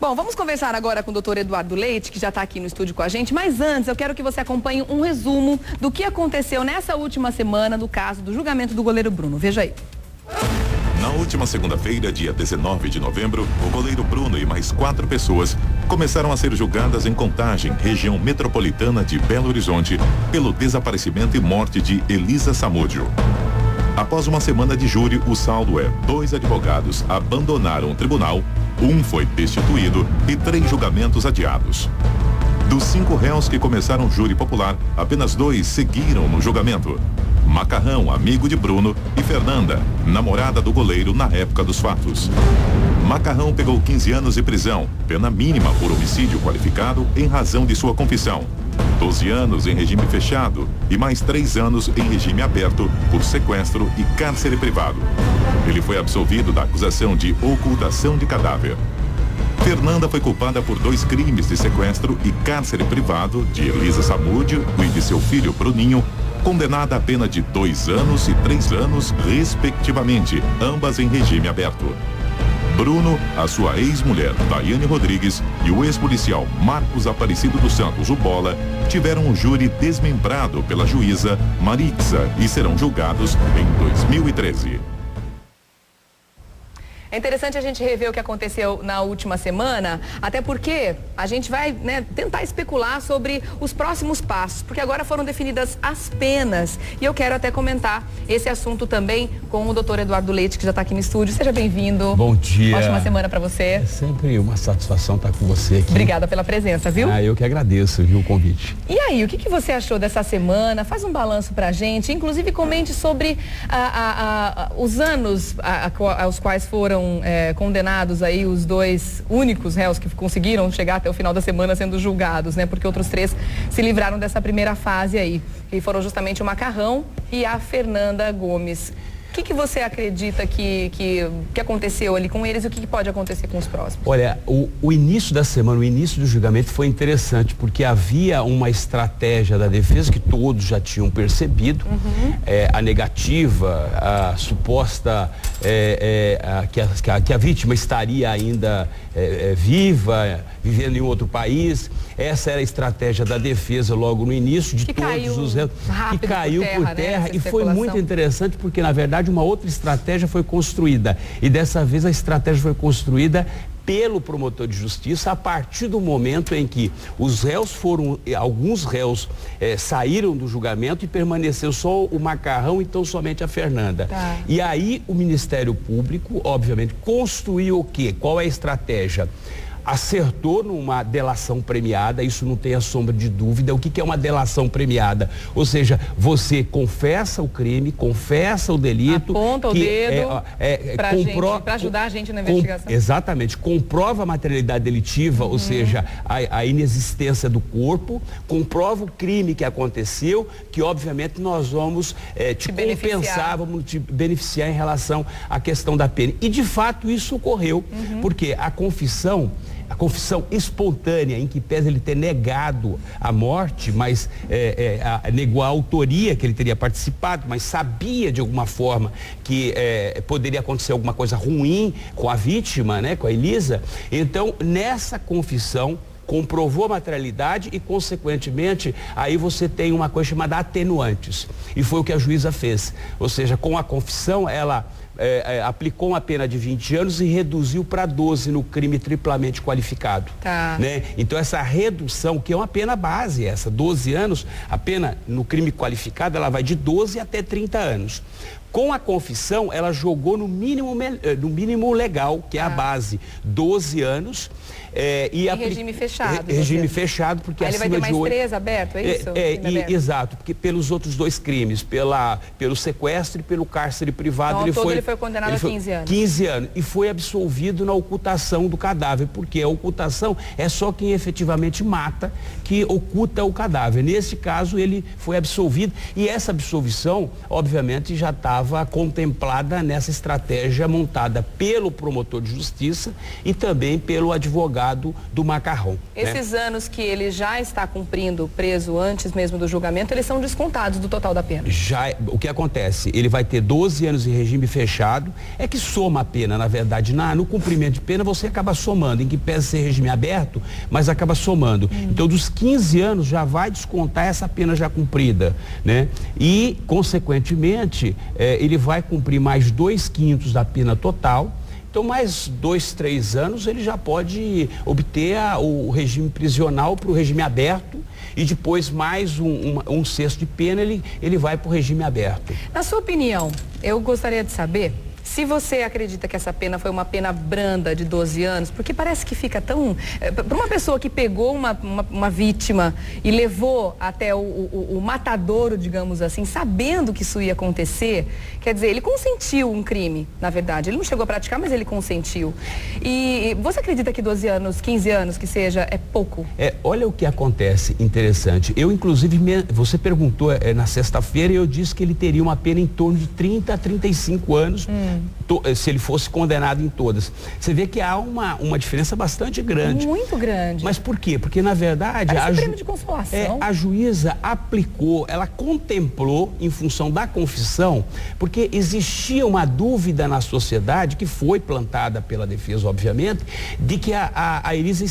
Bom, vamos conversar agora com o doutor Eduardo Leite, que já está aqui no estúdio com a gente, mas antes eu quero que você acompanhe um resumo do que aconteceu nessa última semana do caso do julgamento do goleiro Bruno. Veja aí. Na última segunda-feira, dia 19 de novembro, o goleiro Bruno e mais 4 pessoas começaram a ser julgadas em Contagem, região metropolitana de Belo Horizonte, pelo desaparecimento e morte de Elisa Samúdio. Após uma semana de júri, o saldo é: 2 advogados abandonaram o tribunal, 1 foi destituído e 3 julgamentos adiados. Dos 5 réus que começaram o júri popular, apenas 2 seguiram no julgamento: Macarrão, amigo de Bruno, e Fernanda, namorada do goleiro na época dos fatos. Macarrão pegou 15 anos de prisão, pena mínima por homicídio qualificado em razão de sua confissão. 12 anos em regime fechado e mais 3 anos em regime aberto por sequestro e cárcere privado. Ele foi absolvido da acusação de ocultação de cadáver. Fernanda foi culpada por 2 crimes de sequestro e cárcere privado de Elisa Samúdio e de seu filho Bruninho, condenada a pena de 2 anos e 3 anos, respectivamente, ambas em regime aberto. Bruno, a sua ex-mulher, Daiane Rodrigues, e o ex-policial Marcos Aparecido dos Santos, o Bola, tiveram o júri desmembrado pela juíza Marixa e serão julgados em 2013. É interessante a gente rever o que aconteceu na última semana, até porque a gente vai, tentar especular sobre os próximos passos, porque agora foram definidas as penas. E eu quero até comentar esse assunto também com o doutor Eduardo Leite, que já está aqui no estúdio. Seja bem-vindo. Bom dia. Ótima semana para você. É sempre uma satisfação estar com você aqui. Obrigada pela presença, viu? Eu que agradeço, viu, o convite. E aí, o que você achou dessa semana? Faz um balanço pra gente, inclusive comente sobre os anos aos quais foram condenados aí os 2 únicos réus que conseguiram chegar até o final da semana sendo julgados, porque outros 3 se livraram dessa primeira fase aí, que foram justamente o Macarrão e a Fernanda Gomes. O que você acredita que aconteceu ali com eles e o que pode acontecer com os próximos? Olha, o início da semana, o início do julgamento foi interessante, porque havia uma estratégia da defesa que todos já tinham percebido, a negativa, a suposta, que a vítima estaria ainda viva, vivendo em outro país. Essa era a estratégia da defesa logo no início, de todos os réus, que caiu por terra, e foi muito interessante porque, na verdade, uma outra estratégia foi construída, e dessa vez a estratégia foi construída pelo promotor de justiça a partir do momento em que alguns réus saíram do julgamento e permaneceu só o Macarrão, então somente a Fernanda. Tá. E aí o Ministério Público, obviamente, construiu o quê? Qual é a estratégia? Acertou numa delação premiada, isso não tem a sombra de dúvida. O que é uma delação premiada? Ou seja, você confessa o crime, confessa o delito. Aponta o dedo para ajudar a gente na investigação. Exatamente. Comprova a materialidade delitiva, ou seja, a inexistência do corpo, comprova o crime que aconteceu, que obviamente nós vamos te compensar, vamos te beneficiar em relação à questão da pena. E de fato isso ocorreu, porque a confissão espontânea, em que pese ele ter negado a morte, mas negou a autoria que ele teria participado, mas sabia de alguma forma que poderia acontecer alguma coisa ruim com a vítima, com a Elisa. Então, nessa confissão, comprovou a materialidade e, consequentemente, aí você tem uma coisa chamada atenuantes. E foi o que a juíza fez. Ou seja, com a confissão, ela aplicou uma pena de 20 anos e reduziu para 12 no crime triplamente qualificado. Tá. Então essa redução, que é uma pena base, 12 anos, a pena no crime qualificado ela vai de 12 até 30 anos. Com a confissão, ela jogou no mínimo legal, que é a base, 12 anos. Em regime fechado. Regime fechado, porque aí ele vai ter mais 3 aberto, é isso? Exato, porque pelos outros 2 crimes, pelo sequestro e pelo cárcere privado, então, ele foi condenado a 15 anos. 15 anos. E foi absolvido na ocultação do cadáver, porque a ocultação é só quem efetivamente mata, que oculta o cadáver. Nesse caso, ele foi absolvido, e essa absolvição, obviamente, já estava estava contemplada nessa estratégia montada pelo promotor de justiça e também pelo advogado do Macarrão. Esses anos que ele já está cumprindo preso antes mesmo do julgamento, eles são descontados do total da pena? O que acontece? Ele vai ter 12 anos em regime fechado, é que soma a pena, na verdade, no cumprimento de pena você acaba somando, em que pese ser regime aberto, mas acaba somando. Então, dos 15 anos já vai descontar essa pena já cumprida, né? E, consequentemente, ele vai cumprir mais 2/5 da pena total. Então, mais 2, 3 anos, ele já pode obter o regime prisional para o regime aberto e depois mais um sexto de pena, ele vai para o regime aberto. Na sua opinião, eu gostaria de saber se você acredita que essa pena foi uma pena branda de 12 anos, porque parece que fica tão... Para uma pessoa que pegou uma vítima e levou até o matadouro, digamos assim, sabendo que isso ia acontecer, quer dizer, ele consentiu um crime, na verdade. Ele não chegou a praticar, mas ele consentiu. E você acredita que 12 anos, 15 anos que seja, é pouco? Olha o que acontece, interessante. Eu, inclusive, você perguntou na sexta-feira e eu disse que ele teria uma pena em torno de 30 a 35 anos. Se ele fosse condenado em todas. Você vê que há uma diferença bastante grande. Muito grande. Mas por quê? Porque, na verdade, prêmio de consolação. A juíza aplicou, ela contemplou, em função da confissão, porque existia uma dúvida na sociedade, que foi plantada pela defesa, obviamente, de que a Elisa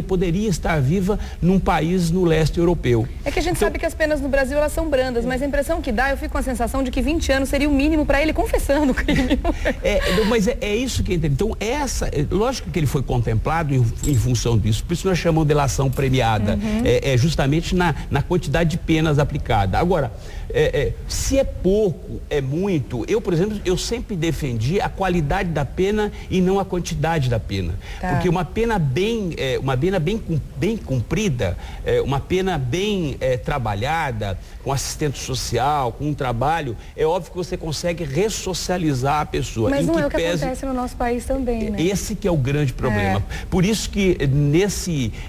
poderia estar viva num país no leste europeu. É que a gente sabe que as penas no Brasil, elas são brandas, mas a impressão que dá, eu fico com a sensação de que 20 anos seria o mínimo para ele confessando o crime. Mas é isso que entendi. Então, lógico que ele foi contemplado em função disso, por isso nós chamamos de delação premiada. Justamente na quantidade de penas aplicadas. Agora, se é pouco, é muito, eu, por exemplo, eu sempre defendi a qualidade da pena e não a quantidade da pena. Porque uma pena bem cumprida, uma pena bem trabalhada, com assistente social, com um trabalho, é óbvio que você consegue ressocializar a pessoa. Mas não é o que acontece no nosso país também, né? Esse que é o grande problema. Por isso que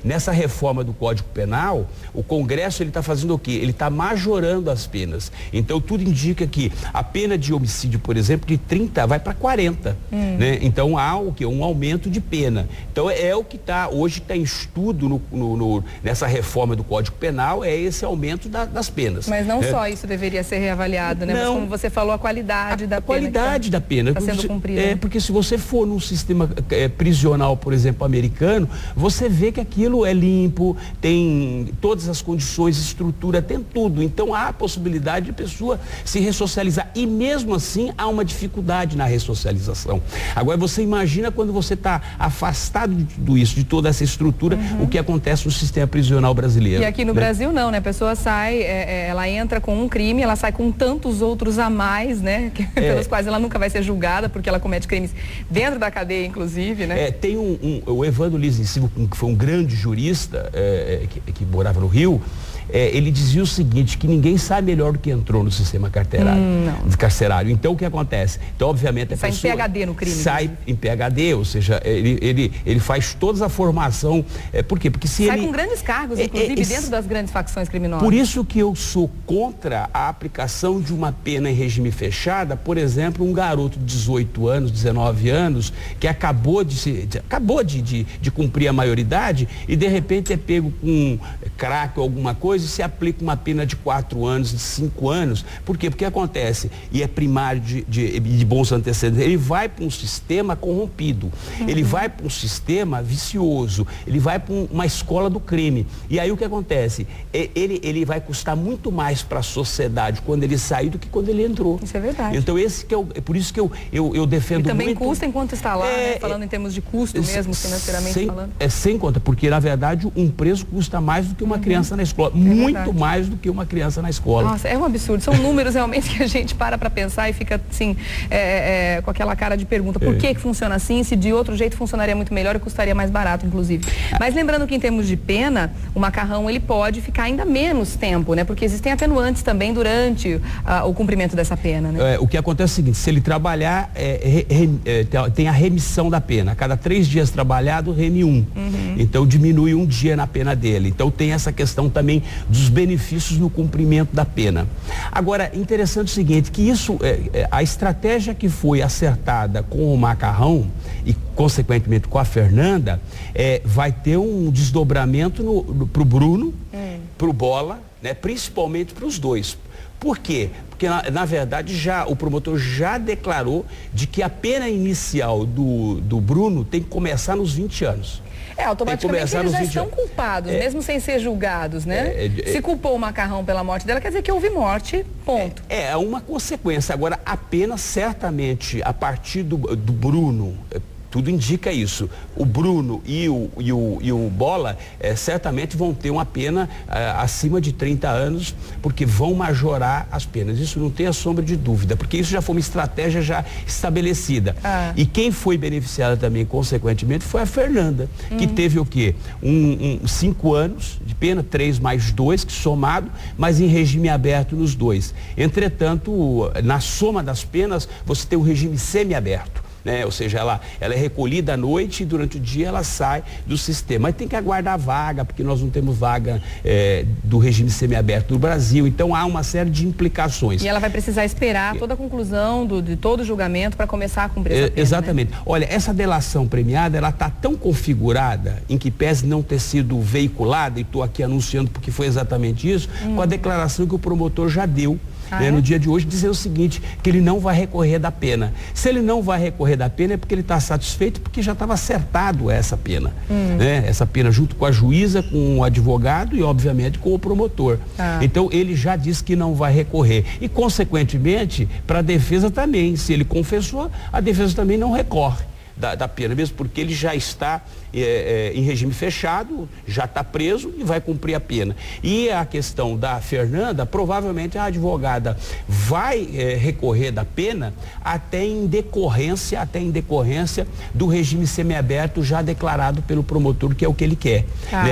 nessa reforma do Código Penal, o Congresso ele está fazendo o quê? Ele está majorando as penas. Então tudo indica que a pena de homicídio, por exemplo, de 30 vai para 40. Né? Então há o quê? Um aumento de pena. Então é o que hoje está em estudo nessa reforma do Código Penal, é esse aumento das penas. Mas não só isso deveria ser reavaliado, né? Não, mas como você falou, a qualidade da pena. Qualidade da pena. Está sendo cumprida. Porque se você for num sistema prisional, por exemplo, americano, você vê que aquilo é limpo, tem todas as condições, estrutura, tem tudo. Então há a possibilidade de a pessoa se ressocializar. E mesmo assim há uma dificuldade na ressocialização. Agora você imagina quando você está afastado de tudo isso, de toda essa estrutura, o que acontece no sistema prisional brasileiro. E aqui no Brasil não, né? A pessoa sai, ela entra com um crime, ela sai com tantos outros a mais, né? Pelos quais ela nunca vai ser julgada, porque ela comete crimes dentro da cadeia, inclusive, né? Tem o Evandro Lins e Silva, que foi um grande jurista que morava no Rio, ele dizia o seguinte, que ninguém sai melhor do que entrou no sistema carcerário. Então, o que acontece? Então, obviamente, a pessoa... Sai em PhD no crime. Sai em PhD, ou seja, ele faz toda a formação. Por quê? Porque se sai com grandes cargos, inclusive, dentro das grandes facções criminosas. Por isso que eu sou contra a aplicação de uma pena em regime fechada, por exemplo, um garoto de 18 anos, 19 anos, que acabou de cumprir a maioridade e, de repente, é pego com crack ou alguma coisa e se aplica uma pena de 4 anos, de 5 anos. Por quê? Porque acontece, e é primário de bons antecedentes, ele vai para um sistema corrompido, ele vai para um sistema vicioso, ele vai para uma escola do crime. E aí o que acontece? Ele vai custar muito mais para a sociedade quando ele sair do que quando ele entrou. Isso é verdade. Então por isso que eu defendo muito. E também muito, custa enquanto está lá, né? Falando em termos de custo mesmo, financeiramente falando. Sem conta, porque na verdade um preso custa mais do que uma criança na escola. Muito mais do que uma criança na escola. Nossa, é um absurdo. São números realmente que a gente para pensar e fica assim, com aquela cara de pergunta. Por que funciona assim? Se de outro jeito funcionaria muito melhor e custaria mais barato, inclusive. Mas lembrando que em termos de pena, o Macarrão ele pode ficar ainda menos tempo, né? Porque existem atenuantes também durante o cumprimento dessa pena, né? O que acontece é o seguinte, se ele trabalhar, tem a remissão da pena. A cada 3 dias trabalhado, reme 1. Então diminui 1 dia na pena dele. Então tem essa questão também dos benefícios no cumprimento da pena. Agora, interessante o seguinte, que isso, a estratégia que foi acertada com o Macarrão e, consequentemente, com a Fernanda, vai ter um desdobramento para o Bruno, para o Bola, né, principalmente para os dois. Por quê? Porque, na verdade, o promotor já declarou de que a pena inicial do Bruno tem que começar nos 20 anos. Automaticamente eles já estão culpados, mesmo sem ser julgados, né? Se culpou o Macarrão pela morte dela, quer dizer que houve morte, ponto. É uma consequência. Agora, a pena, certamente, a partir do Bruno... Tudo indica isso. O Bruno e o Bola certamente vão ter uma pena acima de 30 anos, porque vão majorar as penas. Isso não tem a sombra de dúvida, porque isso já foi uma estratégia já estabelecida. E quem foi beneficiada também, consequentemente, foi a Fernanda, que teve o quê? 5 anos de pena, 3 mais 2, que somado, mas em regime aberto nos dois. Entretanto, na soma das penas, você tem o regime semiaberto. Ou seja, ela é recolhida à noite e durante o dia ela sai do sistema. Mas tem que aguardar vaga, porque nós não temos vaga do regime semiaberto no Brasil. Então há uma série de implicações. E ela vai precisar esperar toda a conclusão de todo o julgamento para começar a cumprir essa pena, exatamente. Né? Olha, essa delação premiada, ela está tão configurada, em que pese não ter sido veiculada, e estou aqui anunciando porque foi exatamente isso, com a declaração que o promotor já deu. No dia de hoje, dizer o seguinte, que ele não vai recorrer da pena. Se ele não vai recorrer da pena é porque ele está satisfeito, porque já estava acertado essa pena. Essa pena junto com a juíza, com o advogado e, obviamente, com o promotor. Então, ele já disse que não vai recorrer. E, consequentemente, para a defesa também. Se ele confessou, a defesa também não recorre da pena, mesmo porque ele já está em regime fechado, já está preso e vai cumprir a pena. E a questão da Fernanda, provavelmente a advogada vai recorrer da pena até em decorrência do regime semiaberto já declarado pelo promotor, que é o que ele quer.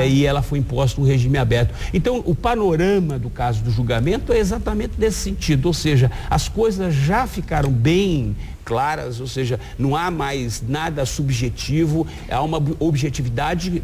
E ela foi imposta um regime aberto. Então, o panorama do caso do julgamento é exatamente desse sentido, ou seja, as coisas já ficaram bem claras, ou seja, não há mais nada subjetivo, há uma objetividade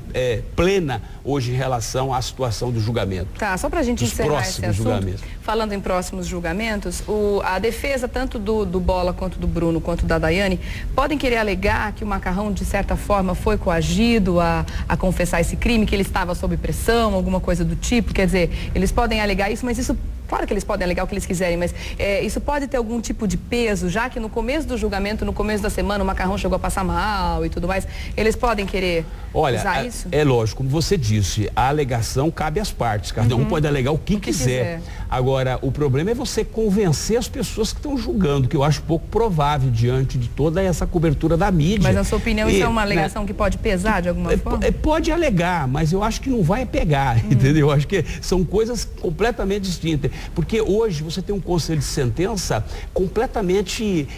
plena hoje em relação à situação do julgamento. Só para a gente encerrar esse assunto, falando em próximos julgamentos, a defesa tanto do Bola quanto do Bruno quanto da Daiane podem querer alegar que o Macarrão de certa forma foi coagido a confessar esse crime, que ele estava sob pressão, alguma coisa do tipo, quer dizer, eles podem alegar isso, mas isso, claro que eles podem alegar o que eles quiserem, mas isso pode ter algum tipo de peso, já que no começo do julgamento, no começo da semana, o Macarrão chegou a passar mal e tudo mais, eles podem querer usar isso? É lógico, como você disse, a alegação cabe às partes, cada um pode alegar o que quiser. Agora, o problema é você convencer as pessoas que estão julgando, que eu acho pouco provável diante de toda essa cobertura da mídia. Mas na sua opinião isso é uma alegação que pode pesar de alguma forma? Pode alegar, mas eu acho que não vai pegar, entendeu? Eu acho que são coisas completamente distintas, porque hoje você tem um conselho de sentença completamente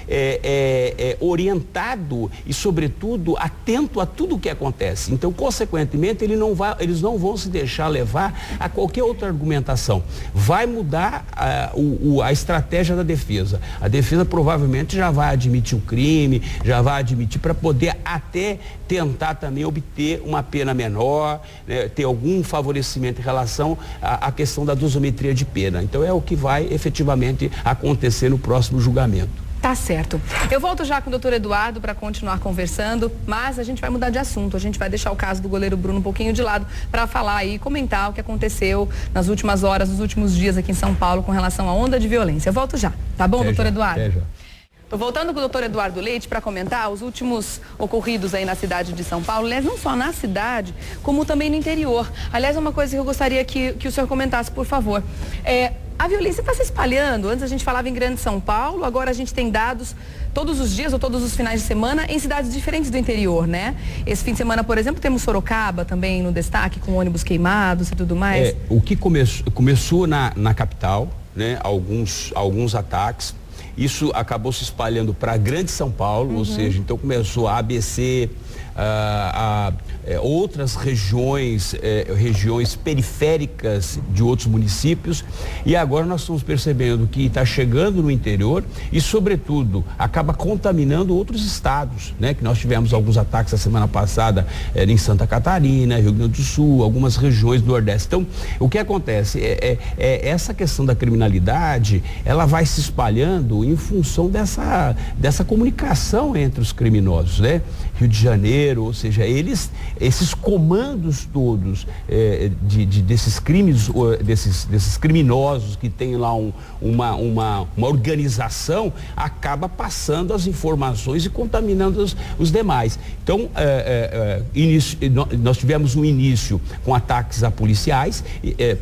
orientado e, sobretudo, atento a tudo o que acontece. Então, consequentemente, eles não vão se deixar levar a qualquer outra argumentação. Vai mudar a estratégia da defesa. A defesa provavelmente já vai admitir o crime, já vai admitir para poder até tentar também obter uma pena menor, né, ter algum favorecimento em relação à questão da dosimetria de pena. Então é o que vai efetivamente acontecer no próximo julgamento. Tá certo. Eu volto já com o doutor Eduardo para continuar conversando, mas a gente vai mudar de assunto. A gente vai deixar o caso do goleiro Bruno um pouquinho de lado para falar e comentar o que aconteceu nas últimas horas, nos últimos dias aqui em São Paulo com relação à onda de violência. Eu volto já, tá bom, doutor Eduardo? Tô voltando com o doutor Eduardo Leite para comentar os últimos ocorridos aí na cidade de São Paulo, aliás, não só na cidade, como também no interior. Aliás, uma coisa que eu gostaria que o senhor comentasse, por favor. A violência está se espalhando. Antes a gente falava em Grande São Paulo, agora a gente tem dados todos os dias ou todos os finais de semana em cidades diferentes do interior, né? Esse fim de semana, por exemplo, temos Sorocaba também no destaque, com ônibus queimados e tudo mais. O que começou na capital, né? Alguns ataques. isso acabou se espalhando para a Grande São Paulo, ou seja, então começou a ABC, outras regiões periféricas de outros municípios, e agora nós estamos percebendo que está chegando no interior e, sobretudo, acaba contaminando outros estados, né? Que nós tivemos alguns ataques a semana passada em Santa Catarina, Rio Grande do Sul, algumas regiões do Nordeste. Então, o que acontece essa questão da criminalidade, ela vai se espalhando em função dessa comunicação entre os criminosos, né? Rio de Janeiro, ou seja, esses comandos todos desses crimes, desses criminosos que tem lá uma organização, acaba passando as informações e contaminando os demais. Então, nós tivemos um início com ataques a policiais,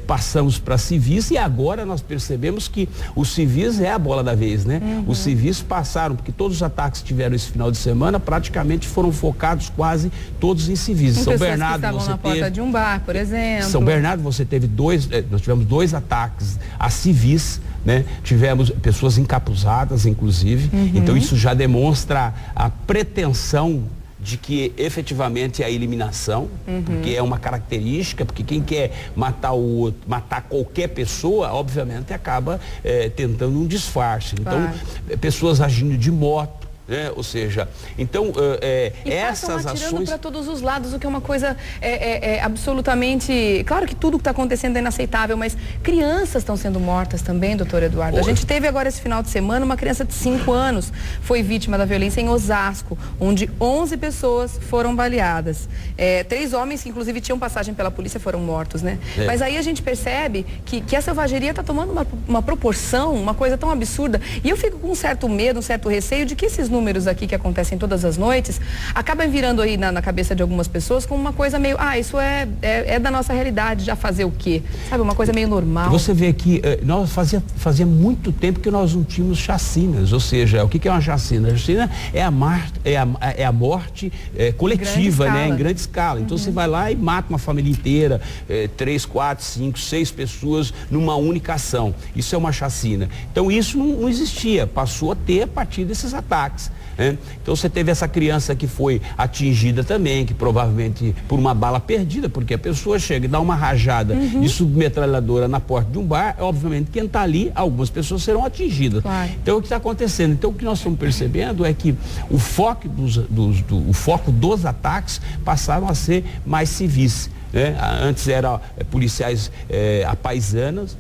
passamos para civis, e agora nós percebemos que os civis é a bola da vez, né? Os civis passaram, porque todos os ataques que tiveram esse final de semana praticamente foram focados quase todos em civis. São Bernardo, que estavam na porta de um bar, por exemplo. São Bernardo, você teve nós tivemos 2 ataques a civis, né? Tivemos pessoas encapuzadas, inclusive. Então isso já demonstra a pretensão de que efetivamente é a eliminação, porque é uma característica, porque quem quer matar o outro, matar qualquer pessoa, obviamente acaba tentando um disfarce. Então, pessoas agindo de moto, né? Ou seja, então essas ações para todos os lados, o que é uma coisa absolutamente, claro que tudo que está acontecendo é inaceitável, mas crianças estão sendo mortas também, doutor Eduardo. A gente teve agora esse final de semana uma criança de 5 anos foi vítima da violência em Osasco, onde 11 pessoas foram baleadas. 3 homens que inclusive tinham passagem pela polícia foram mortos, né? Mas aí a gente percebe que a selvageria está tomando uma proporção, uma coisa tão absurda, e eu fico com um certo medo, um certo receio de que esses números aqui que acontecem todas as noites acabam virando aí na cabeça de algumas pessoas como uma coisa meio, isso é da nossa realidade, já fazer o quê? Sabe, uma coisa meio normal. Você vê que nós fazia muito tempo que nós não tínhamos chacinas, ou seja, o que é uma chacina? A chacina é a morte coletiva, né? Em grande escala. Então você vai lá e mata uma família inteira, 3, 4, 5, 6 pessoas numa única ação. Isso é uma chacina. Então isso não existia, passou a ter a partir desses ataques. Então você teve essa criança que foi atingida também, que provavelmente por uma bala perdida, porque a pessoa chega e dá uma rajada de submetralhadora na porta de um bar, obviamente quem está ali, algumas pessoas serão atingidas. Claro. Então o que está acontecendo? Então o que nós estamos percebendo é que o foco dos ataques passaram a ser mais civis. Antes eram policiais apaisanos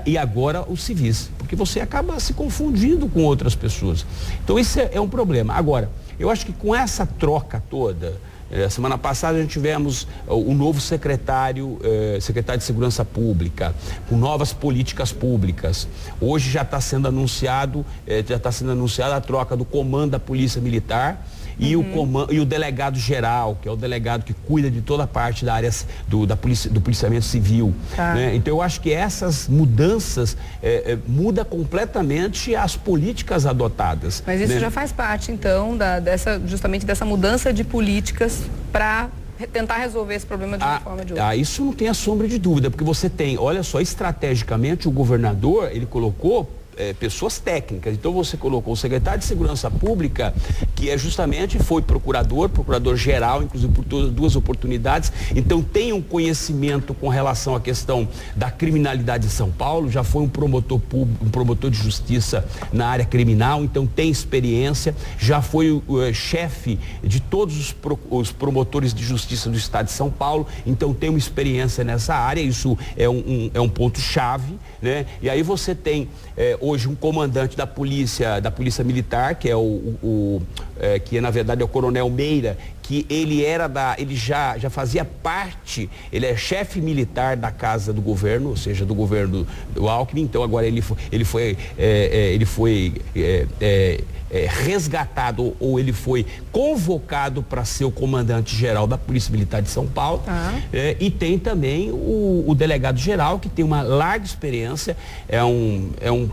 e agora os civis, porque você acaba se confundindo com outras pessoas. Então isso é um problema. Agora, eu acho que com essa troca toda, semana passada a gente tivemos o novo secretário de Segurança Pública, com novas políticas públicas. Hoje já está sendo anunciada a troca do comando da Polícia Militar e o delegado geral, que é o delegado que cuida de toda a parte da área do policiamento civil. Né? Então eu acho que essas mudanças mudam completamente as políticas adotadas. Mas isso já faz parte então justamente dessa mudança de políticas para tentar resolver esse problema de uma forma ou de outra. Isso não tem a sombra de dúvida, porque você tem, olha só, estrategicamente o governador, ele colocou pessoas técnicas. Então você colocou o secretário de Segurança Pública, que foi procurador-geral, inclusive por 2 oportunidades, então tem um conhecimento com relação à questão da criminalidade em São Paulo, já foi um promotor de justiça na área criminal, então tem experiência, já foi o chefe de todos os promotores de justiça do estado de São Paulo, então tem uma experiência nessa área, isso é um ponto-chave, né? E aí você tem hoje um comandante da polícia militar, que que na verdade é o Coronel Meira, que ele já fazia parte, ele é chefe militar da casa do governo, ou seja, do governo do Alckmin, então agora ele foi resgatado ou ele foi convocado para ser o comandante-geral da Polícia Militar de São Paulo. E tem também o delegado-geral, que tem uma larga experiência,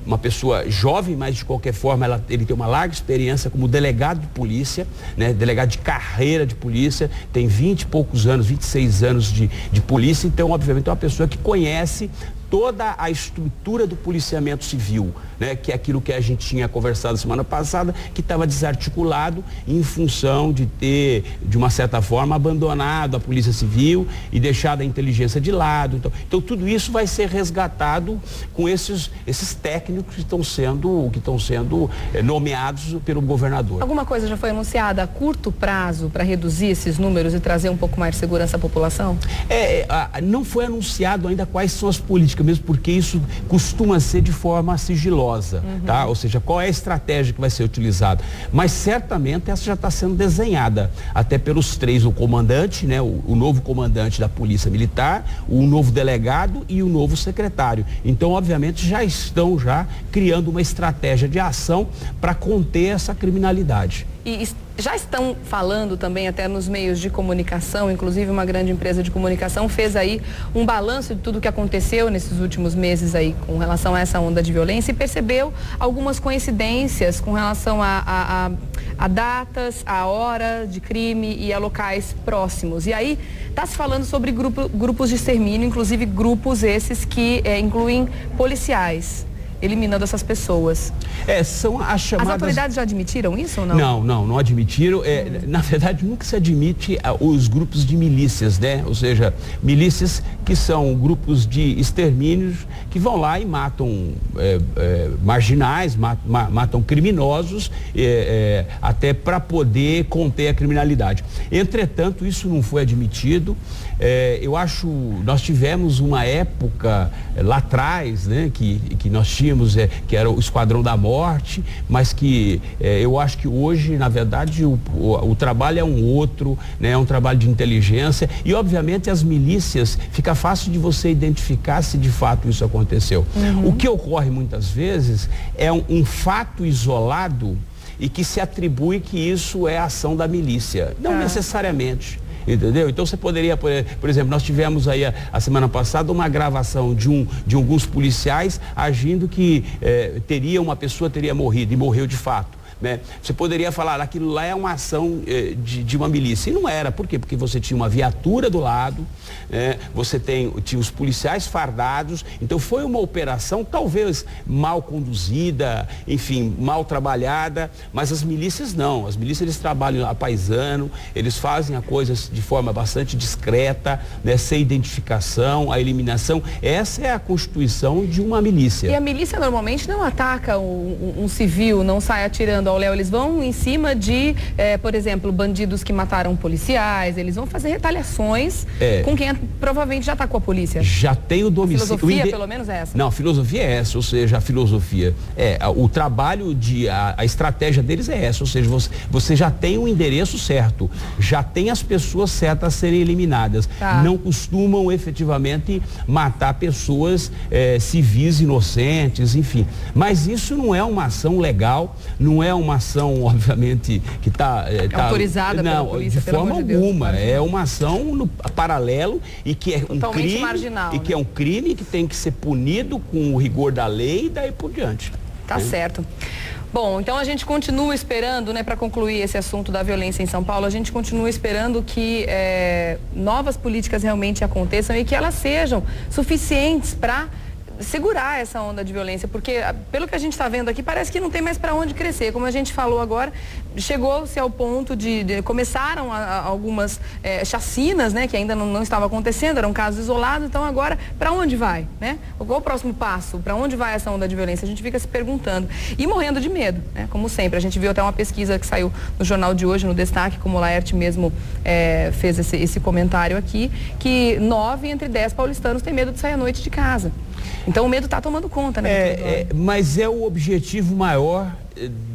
uma pessoa jovem, mas de qualquer forma ele tem uma larga experiência como delegado de polícia, né? Delegado de carreira de polícia, tem 20 e poucos anos, 26 anos de polícia, então obviamente é uma pessoa que conhece toda a estrutura do policiamento civil, né, que é aquilo que a gente tinha conversado semana passada, que estava desarticulado em função de ter, de uma certa forma, abandonado a Polícia Civil e deixado a inteligência de lado. Então tudo isso vai ser resgatado com esses técnicos que estão sendo nomeados pelo governador. Alguma coisa já foi anunciada a curto prazo para reduzir esses números e trazer um pouco mais de segurança à população? Não foi anunciado ainda quais são as políticas, mesmo porque isso costuma ser de forma sigilosa, tá? Ou seja, qual é a estratégia que vai ser utilizada. Mas certamente essa já está sendo desenhada, até pelos três, o comandante, né? O novo comandante da Polícia Militar, o novo delegado e o novo secretário. Então, obviamente, já estão criando uma estratégia de ação para conter essa criminalidade. E já estão falando também até nos meios de comunicação, inclusive uma grande empresa de comunicação fez aí um balanço de tudo o que aconteceu nesses últimos meses aí com relação a essa onda de violência e percebeu algumas coincidências com relação a datas, a hora de crime e a locais próximos. E aí está se falando sobre grupos de extermínio, inclusive grupos esses que incluem policiais, eliminando essas pessoas. São as chamadas... As autoridades já admitiram isso ou não? Não admitiram. Na verdade, nunca se admite os grupos de milícias, né? Ou seja, milícias que são grupos de extermínios que vão lá e matam marginais, matam criminosos, até para poder conter a criminalidade. Entretanto, isso não foi admitido. Eu acho, nós tivemos uma época lá atrás, né, que nós tínhamos, que era o Esquadrão da Morte, mas que eu acho que hoje, na verdade, o trabalho é um outro, né, é um trabalho de inteligência e, obviamente, as milícias, fica fácil de você identificar se de fato isso aconteceu. O que ocorre muitas vezes é um fato isolado e que se atribui que isso é ação da milícia. Não necessariamente. Entendeu? Então você poderia, por exemplo, nós tivemos aí a semana passada uma gravação de alguns policiais agindo que uma pessoa teria morrido e morreu de fato. Né? Você poderia falar, aquilo lá é uma ação de uma milícia. E não era. Por quê? Porque você tinha uma viatura do lado, você tinha os policiais fardados. Então foi uma operação talvez mal conduzida, enfim, mal trabalhada, mas as milícias não. As milícias, eles trabalham a paisano, eles fazem a coisa de forma bastante discreta, né? Sem identificação, a eliminação. Essa é a constituição de uma milícia. E a milícia normalmente não ataca um civil, não sai atirando ao léu, eles vão em cima de, por exemplo, bandidos que mataram policiais, eles vão fazer retaliações com quem provavelmente já atacou a polícia. Já tem o domicílio. A filosofia, pelo menos, é essa? Não, a filosofia é essa, ou seja, a filosofia o trabalho a estratégia deles é essa, ou seja, você já tem o endereço certo, já tem as pessoas certas a serem eliminadas. Não costumam efetivamente matar pessoas civis inocentes, enfim. Mas isso não é uma ação legal, não é uma ação, obviamente, que está autorizada pela polícia, de forma alguma. Deus. É uma ação no paralelo e que é um crime, marginal, que é um crime que tem que ser punido com o rigor da lei e daí por diante. Tá certo. Bom, então a gente continua esperando, né, para concluir esse assunto da violência em São Paulo, a gente continua esperando que novas políticas realmente aconteçam e que elas sejam suficientes para segurar essa onda de violência, porque pelo que a gente está vendo aqui, parece que não tem mais para onde crescer. Como a gente falou agora, chegou-se ao ponto de começaram algumas chacinas, né, que ainda não estava acontecendo, eram casos isolados. Então agora, para onde vai, né? Qual o próximo passo? Para onde vai essa onda de violência? A gente fica se perguntando e morrendo de medo, né? Como sempre. A gente viu até uma pesquisa que saiu no jornal de hoje, no Destaque, como o Laerte mesmo fez esse comentário aqui, que 9 entre 10 paulistanos têm medo de sair à noite de casa. Então o medo está tomando conta, né? Mas é o objetivo maior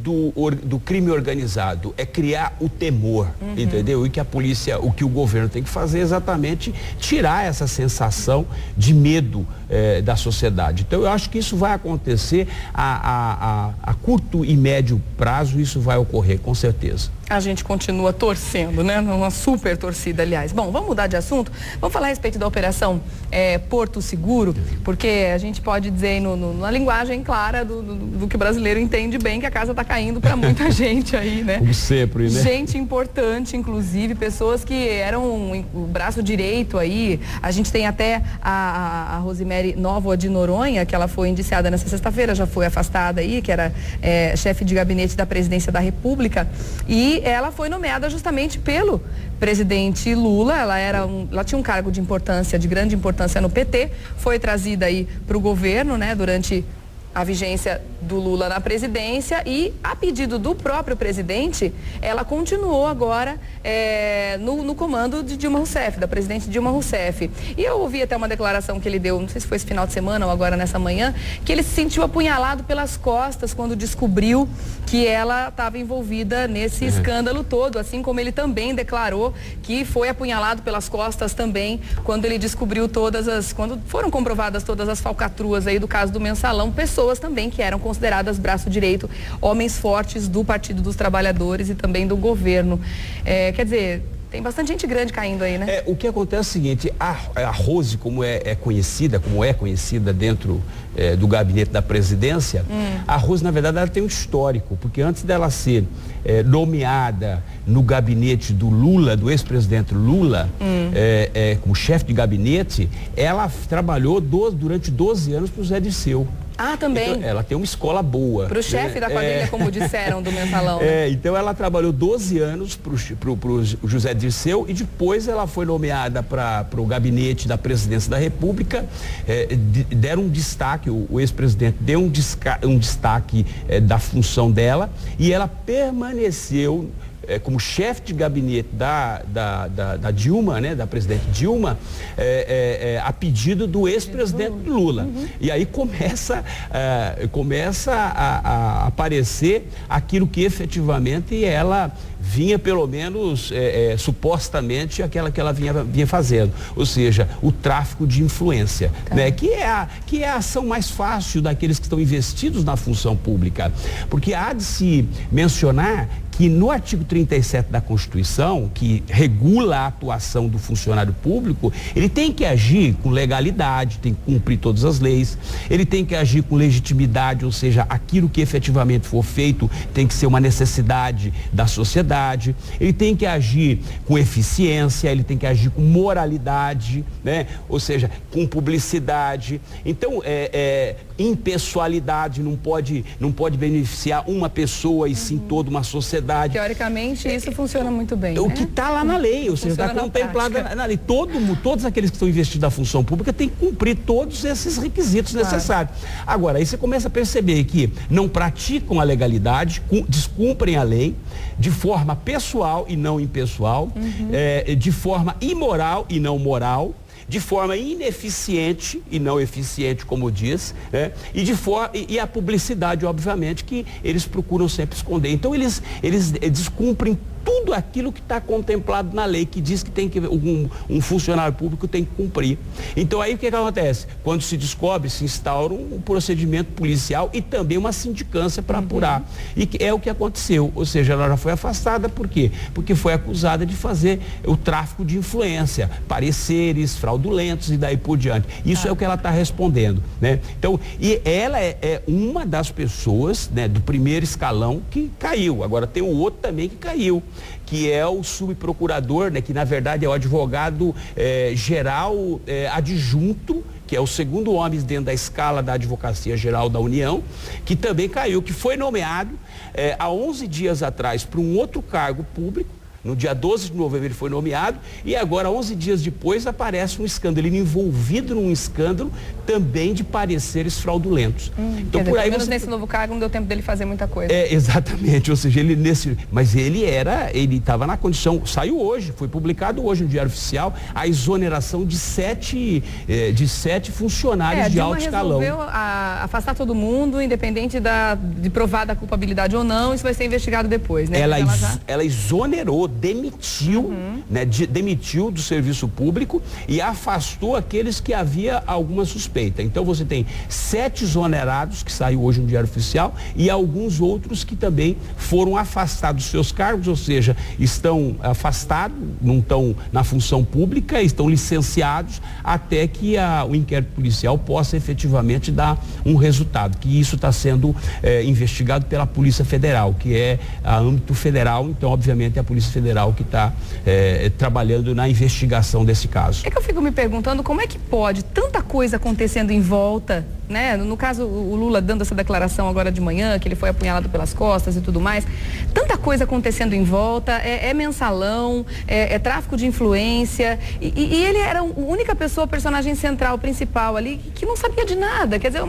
do crime organizado, é criar o temor, entendeu? E que a polícia, o que o governo tem que fazer é exatamente tirar essa sensação de medo da sociedade. Então eu acho que isso vai acontecer a curto e médio prazo, isso vai ocorrer, com certeza. A gente continua torcendo, né? Uma super torcida, aliás. Bom, vamos mudar de assunto. Vamos falar a respeito da operação Porto Seguro, porque a gente pode dizer na linguagem clara do que o brasileiro entende bem, que a casa está caindo. caindo para muita gente aí, né? Como sempre, né? Gente importante, inclusive, pessoas que eram o braço direito aí. A gente tem até a Rosemary Novoa de Noronha, que ela foi indiciada nessa sexta-feira, já foi afastada aí, que era chefe de gabinete da Presidência da República, e ela foi nomeada justamente pelo presidente Lula. Ela tinha um cargo de importância, de grande importância no PT, foi trazida aí para o governo, né, durante a vigência do Lula na presidência, e a pedido do próprio presidente, ela continuou agora no comando de Dilma Rousseff, da presidente Dilma Rousseff. E eu ouvi até uma declaração que ele deu, não sei se foi esse final de semana ou agora nessa manhã, que ele se sentiu apunhalado pelas costas quando descobriu que ela estava envolvida nesse escândalo todo, assim como ele também declarou que foi apunhalado pelas costas também quando ele descobriu quando foram comprovadas todas as falcatruas aí do caso do Mensalão, pessoas também que eram consideradas braço direito, homens fortes do Partido dos Trabalhadores e também do governo. Quer dizer, tem bastante gente grande caindo aí, né? O que acontece é o seguinte, a Rose, como é conhecida dentro do gabinete da presidência, a Rose, na verdade, ela tem um histórico, porque antes dela ser nomeada no gabinete do Lula, do ex-presidente Lula, como chefe de gabinete, ela trabalhou durante 12 anos para o Zé Dirceu. Ah, também. Então, ela tem uma escola boa. Para o chefe da quadrilha, como disseram, do Mensalão. Né? Então ela trabalhou 12 anos para o José Dirceu, e depois ela foi nomeada para o gabinete da presidência da República. Deram um destaque, o ex-presidente deu um destaque da função dela, e ela permaneceu como chefe de gabinete da Dilma, né, da presidente Dilma, a pedido do ex-presidente Lula. E aí começa a aparecer aquilo que efetivamente ela vinha, pelo menos supostamente, aquela que ela vinha fazendo, ou seja, o tráfico de influência, né? Que é a ação mais fácil daqueles que estão investidos na função pública, porque há de se mencionar que no artigo 37 da Constituição, que regula a atuação do funcionário público, ele tem que agir com legalidade, tem que cumprir todas as leis, ele tem que agir com legitimidade, ou seja, aquilo que efetivamente for feito tem que ser uma necessidade da sociedade, ele tem que agir com eficiência, ele tem que agir com moralidade, né? Ou seja, com publicidade. Então, impessoalidade não pode beneficiar uma pessoa e sim toda uma sociedade. Teoricamente, isso funciona muito bem. O que está lá na lei, ou seja, está contemplado na lei. Todos aqueles que estão investidos na função pública têm que cumprir todos esses requisitos necessários. Agora, aí você começa a perceber que não praticam a legalidade, descumprem a lei de forma pessoal e não impessoal, de forma imoral e não moral, de forma ineficiente e não eficiente, como diz, né? E a publicidade, obviamente, que eles procuram sempre esconder. Então, eles descumprem tudo aquilo que está contemplado na lei, que diz que tem que um funcionário público tem que cumprir. Então, aí o que acontece? Quando se descobre, se instaura um procedimento policial e também uma sindicância para apurar. E é o que aconteceu. Ou seja, ela já foi afastada, por quê? Porque foi acusada de fazer o tráfico de influência, pareceres fraudulentos e daí por diante. Isso é o que ela está respondendo, né? Então, e ela é uma das pessoas, né, do primeiro escalão que caiu. Agora tem o outro também que caiu, que é o subprocurador, né, que na verdade é o advogado geral adjunto, que é o segundo homem dentro da escala da Advocacia Geral da União, que também caiu, que foi nomeado há 11 dias atrás para um outro cargo público. No dia 12 de novembro ele foi nomeado e agora, 11 dias depois, aparece um escândalo. Ele envolvido num escândalo também de pareceres fraudulentos. Então, por aí menos nesse novo cargo não deu tempo dele fazer muita coisa. Exatamente, ou seja, mas ele estava na condição, saiu hoje, foi publicado hoje no Diário Oficial, a exoneração de sete funcionários de alto escalão. Resolveu afastar todo mundo, independente de provar da culpabilidade ou não, isso vai ser investigado depois, né? Ela exonerou demitiu, demitiu do serviço público e afastou aqueles que havia alguma suspeita. Então você tem 7 exonerados que saiu hoje no Diário Oficial e alguns outros que também foram afastados dos seus cargos, ou seja, estão afastados, não estão na função pública, estão licenciados até que o inquérito policial possa efetivamente dar um resultado, que isso está sendo investigado pela Polícia Federal, que é a âmbito federal, então obviamente é a Polícia Federal que está trabalhando na investigação desse caso. É que eu fico me perguntando como é que pode tanta coisa acontecendo em volta, né? No caso, o Lula dando essa declaração agora de manhã, que ele foi apunhalado pelas costas e tudo mais, tanta coisa acontecendo em volta, é mensalão, é tráfico de influência, e ele era a única pessoa, personagem central, principal ali, que não sabia de nada, quer dizer,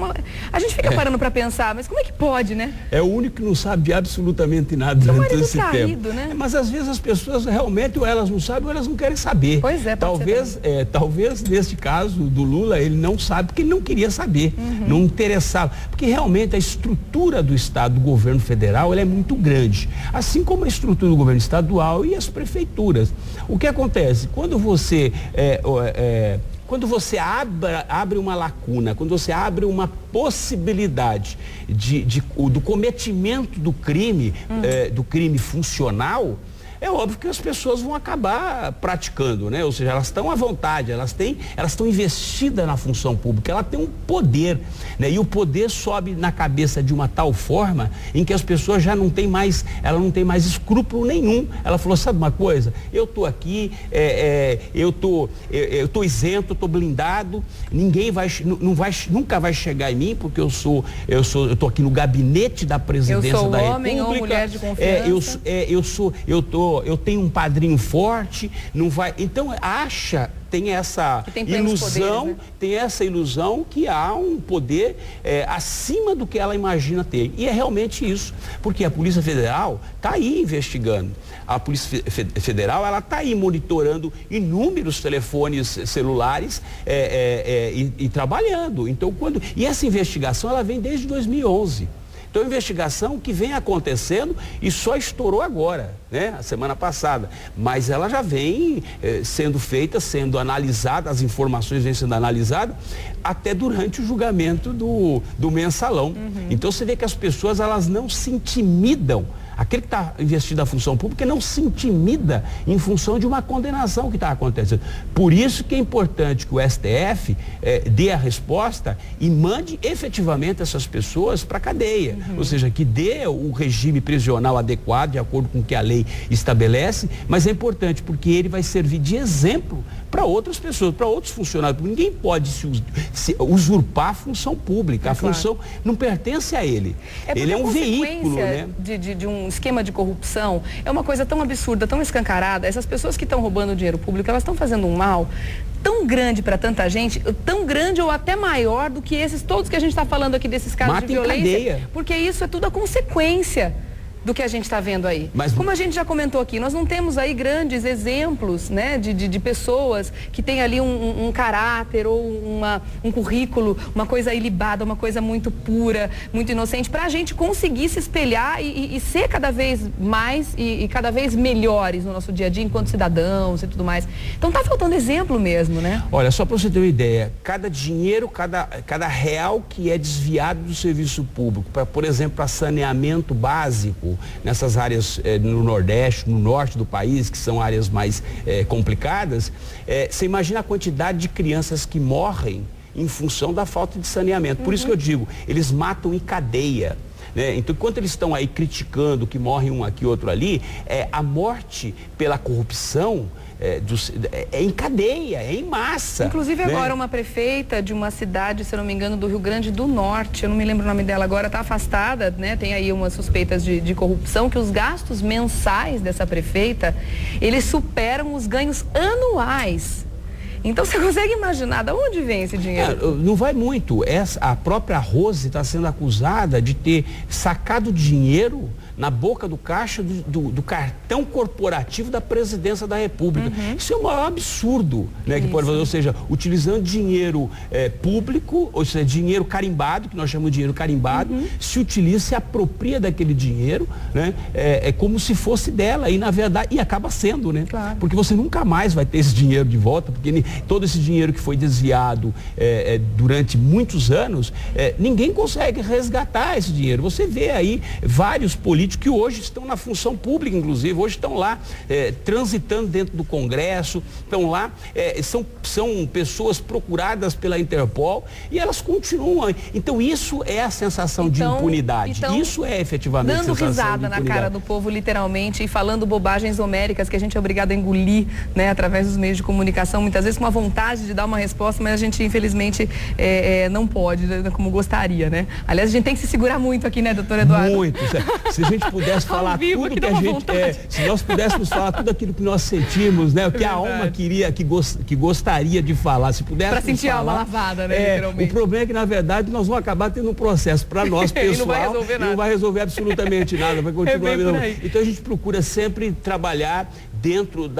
a gente fica parando para pensar, mas como é que pode, né? É o único que não sabe absolutamente nada durante esse tempo. Né? Mas às vezes as pessoas realmente, ou elas não sabem, ou elas não querem saber. Pois é, talvez neste caso do Lula, ele não sabe porque ele não queria saber, não interessava, porque realmente a estrutura do Estado, do governo federal, ela é muito grande, assim como a estrutura do governo estadual e as prefeituras. O que acontece? Quando você abre uma lacuna, quando você abre uma possibilidade do cometimento do crime funcional, é óbvio que as pessoas vão acabar praticando, né? Ou seja, elas estão à vontade, elas estão investidas na função pública, ela tem um poder, né? E o poder sobe na cabeça de uma tal forma em que as pessoas já não têm mais, ela não tem mais escrúpulo nenhum. Ela falou, sabe uma coisa? Eu estou aqui, eu tô isento, eu tô blindado, ninguém nunca vai chegar em mim, porque eu tô aqui no gabinete da presidência da República. Eu sou homem ou mulher de confiança. Eu tenho um padrinho forte, não vai. Então tem essa ilusão, poderes, né? Tem essa ilusão que há um poder acima do que ela imagina ter. E é realmente isso, porque a Polícia Federal está aí investigando. A Polícia Federal, ela está aí monitorando inúmeros telefones celulares e trabalhando. Então, e essa investigação, ela vem desde 2011. Então, a investigação que vem acontecendo e só estourou agora, né? A semana passada. Mas ela já vem sendo feita, sendo analisada, as informações vêm sendo analisadas até durante o julgamento do mensalão. Então, você vê que as pessoas, elas não se intimidam. Aquele que está investido na função pública não se intimida em função de uma condenação que está acontecendo. Por isso que é importante que o STF dê a resposta e mande efetivamente essas pessoas para a cadeia. Ou seja, que dê o regime prisional adequado, de acordo com o que a lei estabelece, mas é importante porque ele vai servir de exemplo para outras pessoas, para outros funcionários. Porque ninguém pode se usurpar a função pública. A função não pertence a ele. Ele é um veículo, né? De um esquema de corrupção é uma coisa tão absurda, tão escancarada. Essas pessoas que estão roubando o dinheiro público, elas estão fazendo um mal tão grande para tanta gente, tão grande ou até maior do que esses todos que a gente está falando aqui, desses casos de violência, porque isso é tudo a consequência do que a gente está vendo aí. Mas, como a gente já comentou aqui, nós não temos aí grandes exemplos, né, de pessoas que têm ali um caráter ou um currículo, uma coisa ilibada, uma coisa muito pura, muito inocente, para a gente conseguir se espelhar e ser cada vez mais e cada vez melhores no nosso dia a dia enquanto cidadãos e tudo mais. Então tá faltando exemplo mesmo, né? Olha, só para você ter uma ideia, cada dinheiro, cada real que é desviado do serviço público, por exemplo, para saneamento básico, nessas áreas no Nordeste, no Norte do país, que são áreas mais complicadas, você imagina a quantidade de crianças que morrem em função da falta de saneamento. Por isso que eu digo, eles matam em cadeia. Né? Então, enquanto eles estão aí criticando que morre um aqui, outro ali, a morte pela corrupção é em cadeia, é em massa. Inclusive agora uma prefeita de uma cidade, se eu não me engano, do Rio Grande do Norte, eu não me lembro o nome dela agora, está afastada, né? Tem aí umas suspeitas de corrupção, que os gastos mensais dessa prefeita, eles superam os ganhos anuais. Então você consegue imaginar de onde vem esse dinheiro? Não vai muito. A própria Rose está sendo acusada de ter sacado dinheiro na boca do caixa do cartão corporativo da presidência da República. Isso é o maior absurdo, né, que pode fazer, ou seja, utilizando dinheiro público, ou seja, dinheiro carimbado, que nós chamamos de dinheiro carimbado, se utiliza, se apropria daquele dinheiro, né, é como se fosse dela, e na verdade, e acaba sendo, né? Claro. Porque você nunca mais vai ter esse dinheiro de volta, porque todo esse dinheiro que foi desviado durante muitos anos, ninguém consegue resgatar esse dinheiro. Você vê aí vários políticos que hoje estão na função pública, inclusive, hoje estão lá transitando dentro do Congresso, estão lá, são pessoas procuradas pela Interpol e elas continuam. Então isso é a sensação de impunidade. Isso é efetivamente dando risada na cara do povo, literalmente, e falando bobagens homéricas que a gente é obrigado a engolir, né, através dos meios de comunicação, muitas vezes com a vontade de dar uma resposta, mas a gente infelizmente não pode, como gostaria, né? Aliás, a gente tem que se segurar muito aqui, né, doutor Eduardo? Muito. Se a gente pudesse falar tudo que a gente se nós pudéssemos falar tudo aquilo que nós sentimos, né, o que a alma queria, que gostaria de falar, se pudéssemos pra sentir falar, a alma lavada, né, literalmente. O problema é que, na verdade, nós vamos acabar tendo um processo para nós, pessoal, e não vai resolver nada. Não vai resolver absolutamente nada, vai continuar. Então a gente procura sempre trabalhar dentro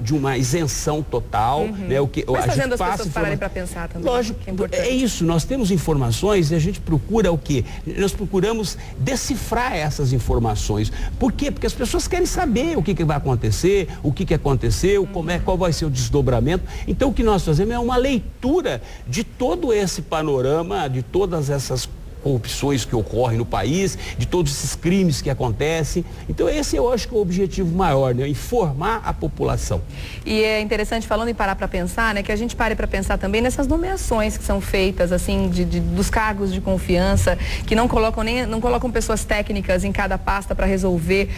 de uma isenção total, né? Mas fazendo as pessoas pararem para pensar também. Lógico, que é importante. É isso, nós temos informações e a gente procura o quê? Nós procuramos decifrar essas informações. Por quê? Porque as pessoas querem saber o que vai acontecer, o que aconteceu, qual vai ser o desdobramento. Então o que nós fazemos é uma leitura de todo esse panorama, de todas essas corrupções que ocorrem no país, de todos esses crimes que acontecem. Então esse eu acho que é o objetivo maior, né? Informar a população. E é interessante, falando em parar para pensar, né, que a gente pare para pensar também nessas nomeações que são feitas, assim, dos cargos de confiança, que não colocam pessoas técnicas em cada pasta para resolver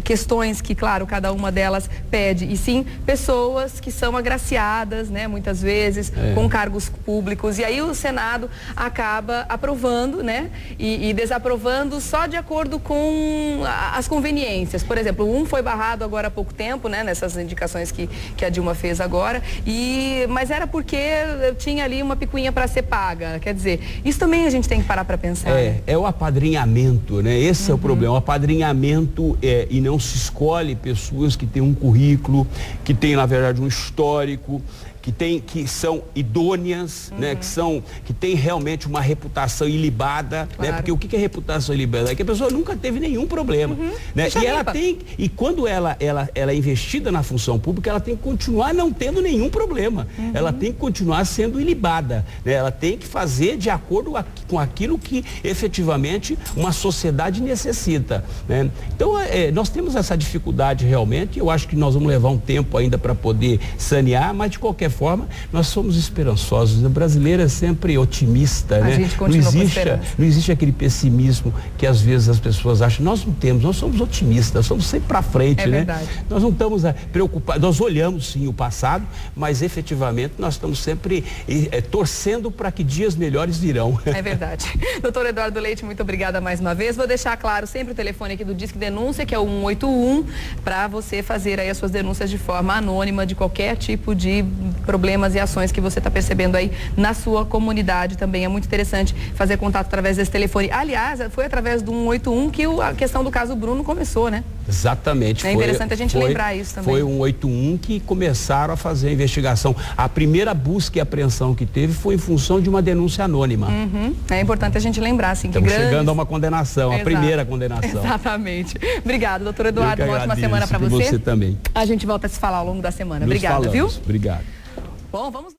questões que, claro, cada uma delas pede, e sim pessoas que são agraciadas, né, muitas vezes, com cargos públicos, e aí o Senado acaba aprovando, né, e desaprovando só de acordo com as conveniências. Por exemplo, um foi barrado agora há pouco tempo, né, nessas indicações que a Dilma fez agora, mas era porque tinha ali uma picuinha para ser paga. Quer dizer, isso também a gente tem que parar para pensar. É o apadrinhamento, né? Esse é o problema, o apadrinhamento, e não se escolhe pessoas que têm um currículo, que têm, na verdade, um histórico, que são idôneas, né? Que tem realmente uma reputação ilibada, claro, né? Porque o que é reputação ilibada? É que a pessoa nunca teve nenhum problema, né? E quando ela é investida na função pública, ela tem que continuar não tendo nenhum problema. Ela tem que continuar sendo ilibada, né? Ela tem que fazer de acordo com aquilo que efetivamente uma sociedade necessita, né? Então, nós temos essa dificuldade realmente. Eu acho que nós vamos levar um tempo ainda para poder sanear, mas de qualquer forma, nós somos esperançosos. O brasileiro é sempre otimista, né? A gente continua com esperança. Não existe aquele pessimismo que às vezes as pessoas acham. Nós não temos, nós somos otimistas, nós somos sempre para frente, né? Verdade. Nós não estamos preocupados, nós olhamos sim o passado, mas efetivamente nós estamos sempre torcendo para que dias melhores virão. É verdade. Doutor Eduardo Leite, muito obrigada mais uma vez. Vou deixar claro sempre o telefone aqui do Disque Denúncia, que é o 181, para você fazer aí as suas denúncias de forma anônima de qualquer tipo de problemas e ações que você está percebendo aí na sua comunidade também. É muito interessante fazer contato através desse telefone. Aliás, foi através do 181 que a questão do caso Bruno começou, né? Exatamente. É interessante a gente lembrar isso também. Foi o 181 que começaram a fazer a investigação. A primeira busca e apreensão que teve foi em função de uma denúncia anônima. É importante a gente lembrar, assim, que estamos chegando a uma condenação, a primeira condenação. Exatamente. Obrigado, doutor Eduardo. Uma ótima semana para você. Você também. A gente volta a se falar ao longo da semana. Obrigada, viu? Obrigado. Bom, vamos...